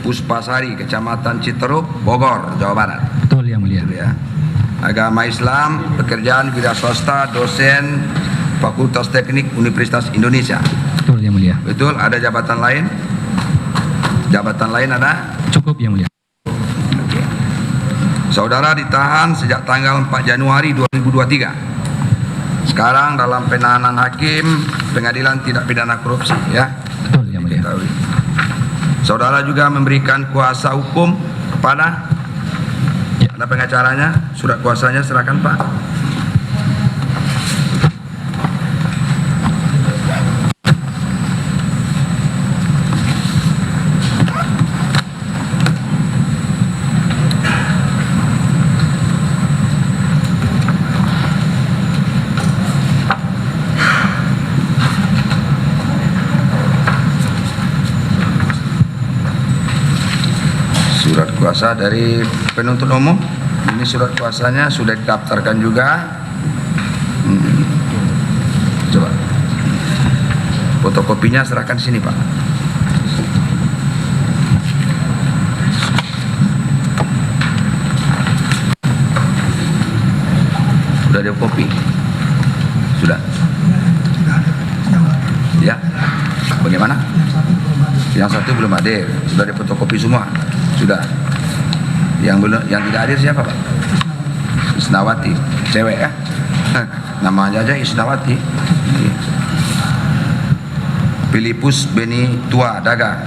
Puspasari, Kecamatan Citeruk, Bogor, Jawa Barat. Betul Yang Mulia. Ya. Agama Islam, pekerjaan wira swasta, dosen Fakultas Teknik Universitas Indonesia. Betul Yang Mulia. Betul. Ada jabatan lain? Jabatan lain ada? Cukup Yang Mulia. Oke. Saudara ditahan sejak tanggal 4 Januari 2023. Sekarang dalam penahanan hakim Pengadilan Tindak Pidana Korupsi, ya. Betul Yang Mulia. Ketahui. Saudara juga memberikan kuasa hukum kepada ada pengacaranya. Surat kuasanya serahkan Pak. Surat kuasa dari penuntut umum. Ini surat kuasanya sudah didaftarkan juga. Coba fotokopinya serahkan sini Pak. Sudah ada kopi? Sudah? Ya. Bagaimana? Yang satu belum hadir. Sudah ada fotokopi semua? Sudah. Yang belum, yang tidak hadir siapa Pak? Isnawati, cewek ya? Namanya aja Isnawati. Filipus Beni Tua Daga,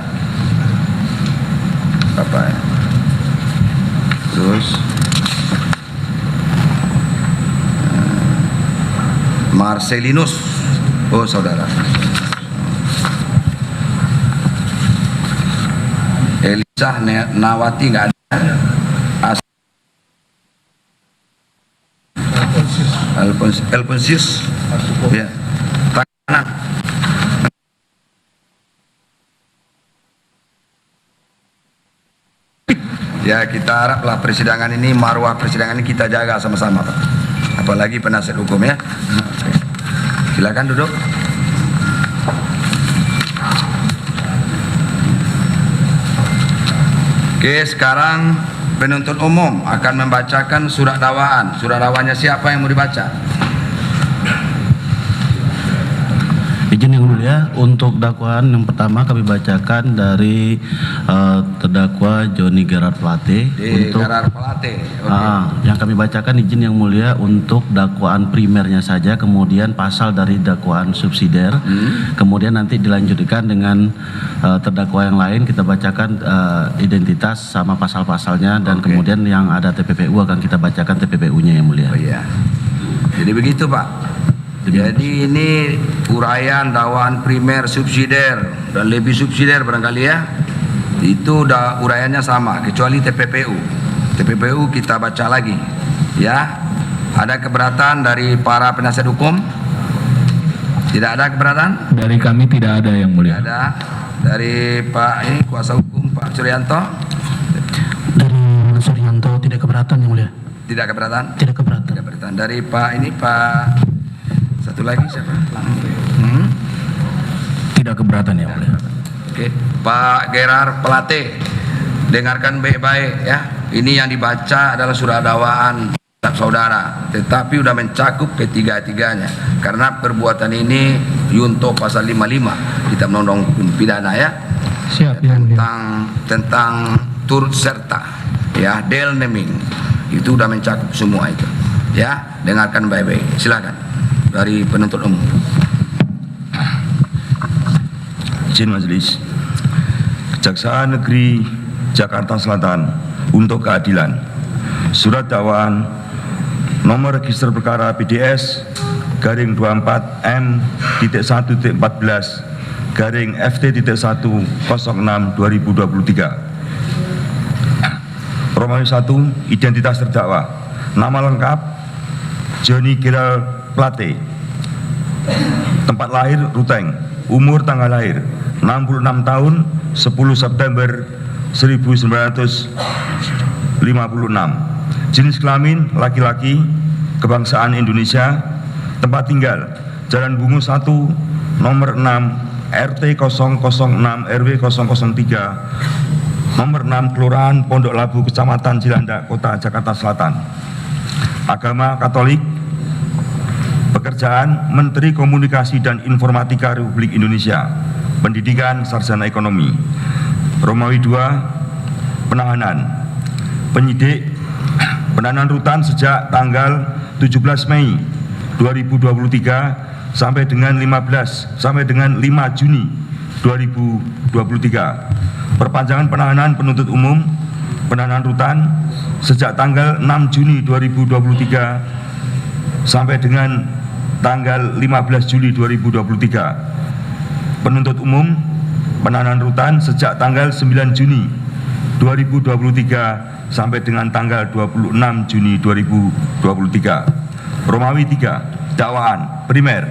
Bapak ya. Terus Marcelinus, oh saudara. Elisa Nawati nggak ada. Alfonsius, ya. Tangan. Ya kita haraplah persidangan ini, marwah persidangan ini kita jaga sama-sama Pak. Apalagi penasihat hukum ya. Silakan duduk. Oke, sekarang penuntut umum akan membacakan surat dakwaan. Surat dakwaannya siapa yang mau dibaca? Izin Yang Mulia, untuk dakwaan yang pertama kami bacakan dari terdakwa Johnny Gerard Plate. Gerard Plate. Okay. Yang kami bacakan izin Yang Mulia untuk dakwaan primernya saja, kemudian pasal dari dakwaan subsidiar, kemudian nanti dilanjutkan dengan terdakwa yang lain kita bacakan identitas sama pasal-pasalnya dan kemudian yang ada TPPU akan kita bacakan TPPU-nya Yang Mulia. Oh iya. Jadi begitu Pak. Jadi ini uraian dakwaan primer, subsidiar dan lebih subsidiar barangkali ya. Itu udah uraiannya sama kecuali TPPU. TPPU kita baca lagi. Ya. Ada keberatan dari para penasihat hukum? Tidak ada keberatan? Dari kami tidak ada Yang Mulia. Tidak ada. Dari Pak ini kuasa hukum Pak Suryanto? Dari Mas Suryanto tidak keberatan Yang Mulia. Tidak keberatan? Tidak keberatan. Tidak keberatan. Dari Pak ini Pak satu lagi siapa? Tidak keberatan Yang Mulia. Oke, Pak Gerard Plate, dengarkan baik-baik ya. Ini yang dibaca adalah surat dakwaan saudara, tetapi sudah mencakup ketiga-tiganya. Karena perbuatan ini yunto pasal 55 kita Undang-Undang Pidana ya. Siap Yang Mulia. Tentang turut serta ya, del naming. Itu sudah mencakup semua itu. Ya, dengarkan baik-baik. Silakan dari penuntut umum. Izin majelis. Kejaksaan Negeri Jakarta Selatan untuk keadilan. Surat dakwaan nomor register perkara PDS garing 24 M.1.14 garing FT.106 2023. Romawi 1, identitas terdakwa. Nama lengkap Johnny Gerald Plate. Tempat lahir Ruteng. Umur tanggal lahir 66 tahun 10 September 1956. Jenis kelamin laki-laki, kebangsaan Indonesia. Tempat tinggal Jalan Bungu 1 nomor 6 RT 006 RW 003 Nomor 6 Kelurahan Pondok Labu, Kecamatan Cilandak, Kota Jakarta Selatan. Agama Katolik. Pekerjaan Menteri Komunikasi dan Informatika Republik Indonesia. Pendidikan Sarjana Ekonomi. Romawi 2 Penahanan. Penyidik penahanan rutan sejak tanggal 17 Mei 2023 sampai dengan 5 Juni 2023. Perpanjangan penahanan penuntut umum penahanan rutan sejak tanggal 6 Juni 2023 sampai dengan tanggal 15 Juli 2023. Penuntut umum penahanan rutan sejak tanggal 9 Juni 2023 sampai dengan tanggal 26 Juni 2023. Romawi 3 Dakwaan primer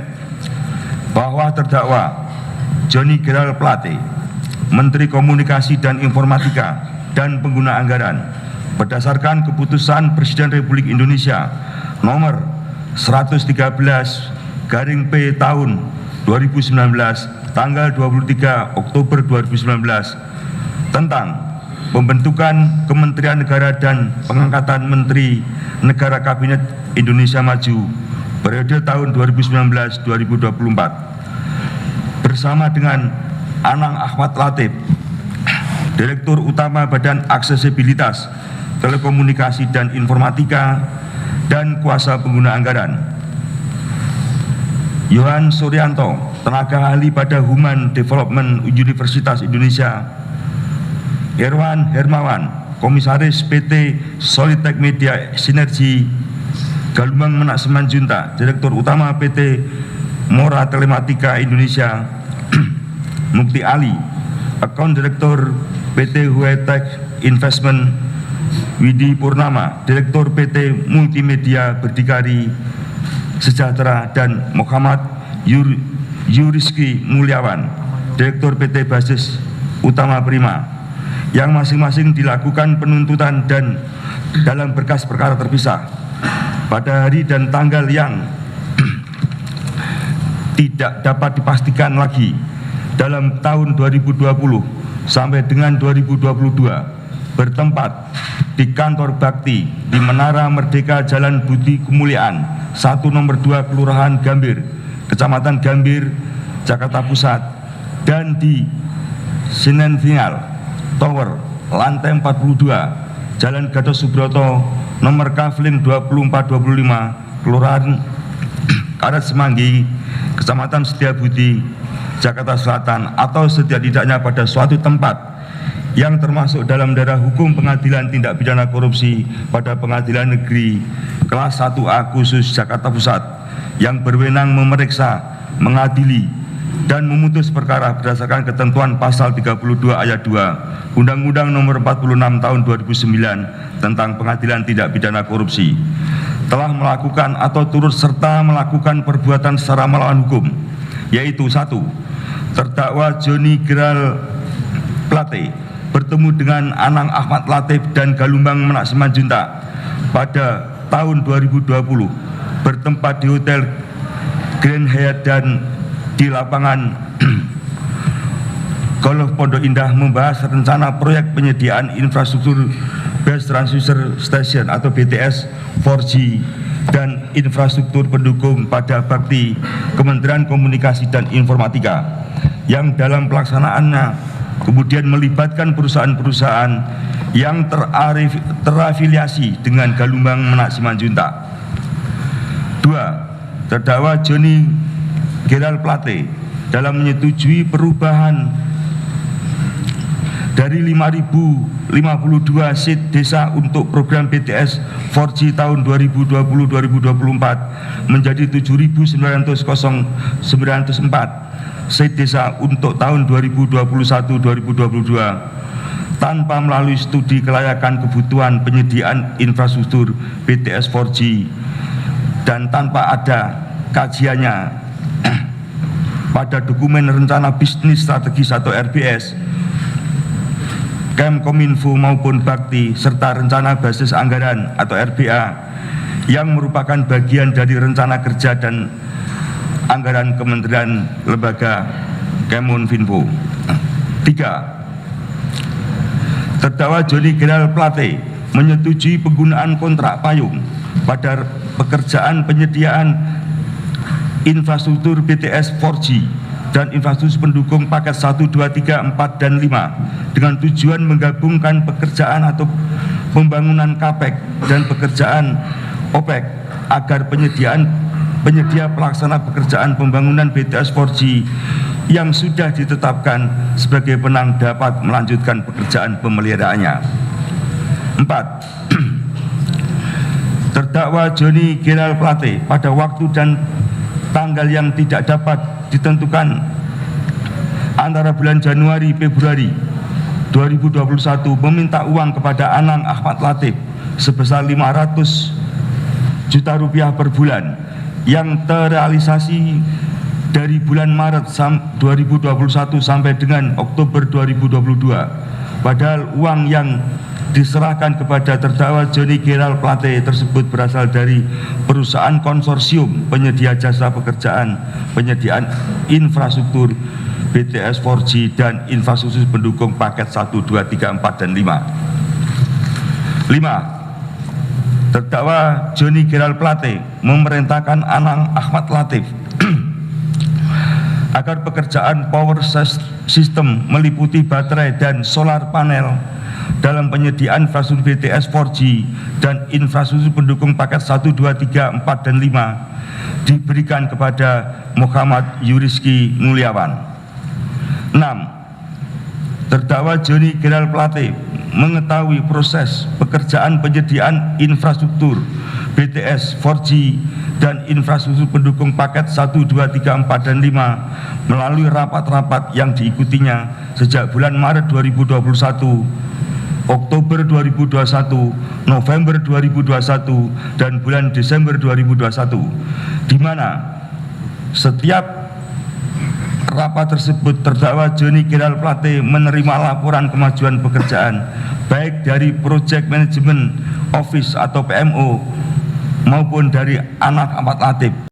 bahwa terdakwa Johnny Gerald Plate, Menteri Komunikasi dan Informatika dan Pengguna Anggaran, berdasarkan keputusan Presiden Republik Indonesia nomor 113/P tahun 2019 tanggal 23 Oktober 2019 tentang pembentukan Kementerian Negara dan pengangkatan Menteri Negara Kabinet Indonesia Maju periode tahun 2019-2024 bersama dengan Anang Ahmad Latif, Direktur Utama Badan Aksesibilitas Telekomunikasi dan Informatika dan Kuasa Pengguna Anggaran, Yohan Suryanto, Tenaga Ahli pada Human Development Universitas Indonesia, Irwan Hermawan, Komisaris PT Solitech Media Sinergi Galumbang Menak Simanjuntak, Direktur Utama PT Mora Telematika Indonesia, Mukti Ali, Account Direktur PT Huetech Investment Widi Purnama, Direktur PT Multimedia Berdikari Sejahtera, dan Muhammad Yuriski Mulyawan, Direktur PT Basis Utama Prima, yang masing-masing dilakukan penuntutan dan dalam berkas perkara terpisah pada hari dan tanggal yang tidak dapat dipastikan lagi dalam tahun 2020 sampai dengan 2022 bertempat di Kantor Bakti di Menara Merdeka Jalan Budi Kemuliaan 1 nomor 2 Kelurahan Gambir, Kecamatan Gambir, Jakarta Pusat, dan di Sinentingal Tower lantai 42 Jalan Gatot Subroto nomor Kafling 2425 Kelurahan Karet Semanggi, Kecamatan Setiabudi, Jakarta Selatan, atau setidak-tidaknya pada suatu tempat yang termasuk dalam daerah hukum Pengadilan Tindak Pidana Korupsi pada Pengadilan Negeri Kelas 1A Khusus Jakarta Pusat yang berwenang memeriksa, mengadili, dan memutus perkara berdasarkan ketentuan pasal 32 ayat 2 Undang-Undang Nomor 46 Tahun 2009 tentang Pengadilan Tindak Pidana Korupsi telah melakukan atau turut serta melakukan perbuatan secara melawan hukum, yaitu 1. Terdakwa Johnny Gerald Plate bertemu dengan Anang Ahmad Latif dan Galumbang Menak Simanjuntak pada tahun 2020 bertempat di Hotel Grand Hyatt dan di lapangan Golf Pondok Indah membahas rencana proyek penyediaan infrastruktur Base Transceiver Station atau BTS 4G dan infrastruktur pendukung pada bakti Kementerian Komunikasi dan Informatika yang dalam pelaksanaannya kemudian melibatkan perusahaan-perusahaan yang terafiliasi dengan Galumbang Menak Simanjuntak. 2. Terdakwa Johnny Gerald Plate dalam menyetujui perubahan dari 5.052 seat desa untuk program BTS 4G tahun 2020-2024 menjadi 7.904 seat desa untuk tahun 2021-2022 tanpa melalui studi kelayakan kebutuhan penyediaan infrastruktur BTS 4G dan tanpa ada kajiannya pada dokumen rencana bisnis strategis atau RBS Kemkominfo maupun Bakti serta rencana basis anggaran atau RBA yang merupakan bagian dari rencana kerja dan anggaran Kementerian Lembaga Kemenkominfo. 3. Terdakwa Joni Gerald Plate menyetujui penggunaan kontrak payung pada pekerjaan penyediaan infrastruktur BTS 4G dan infrastruktur pendukung paket 1, 2, 3, 4, dan 5 dengan tujuan menggabungkan pekerjaan atau pembangunan CAPEX dan pekerjaan OPEX agar penyedia pelaksana pekerjaan pembangunan BTS 4G yang sudah ditetapkan sebagai penang dapat melanjutkan pekerjaan pemeliharaannya. 4. Terdakwa Joni Gerald Plate pada waktu dan tanggal yang tidak dapat ditentukan antara bulan Januari Februari 2021 meminta uang kepada Anang Ahmad Latif sebesar 500 juta rupiah per bulan yang terrealisasi dari bulan Maret 2021 sampai dengan Oktober 2022. Padahal uang yang diserahkan kepada terdakwa Joni Gerald Plate tersebut berasal dari perusahaan konsorsium penyedia jasa pekerjaan penyediaan infrastruktur BTS 4G dan infrastruktur pendukung paket 1, 2, 3, 4, dan 5. 5. Terdakwa Joni Gerald Plate memerintahkan Anang Ahmad Latif agar pekerjaan power system meliputi baterai dan solar panel dalam penyediaan infrastruktur BTS 4G dan infrastruktur pendukung paket 1, 2, 3, 4, dan 5 diberikan kepada Muhammad Yuriski Mulyawan. 6. Terdakwa Joni Gerald Plate mengetahui proses pekerjaan penyediaan infrastruktur BTS 4G dan infrastruktur pendukung paket 1, 2, 3, 4, dan 5 melalui rapat-rapat yang diikutinya sejak bulan Maret 2021, Oktober 2021, November 2021, dan bulan Desember 2021, di mana setiap rapat tersebut terdakwa Joni Gerald Plate menerima laporan kemajuan pekerjaan baik dari Project Management Office atau PMO maupun dari Anang Ahmad Latif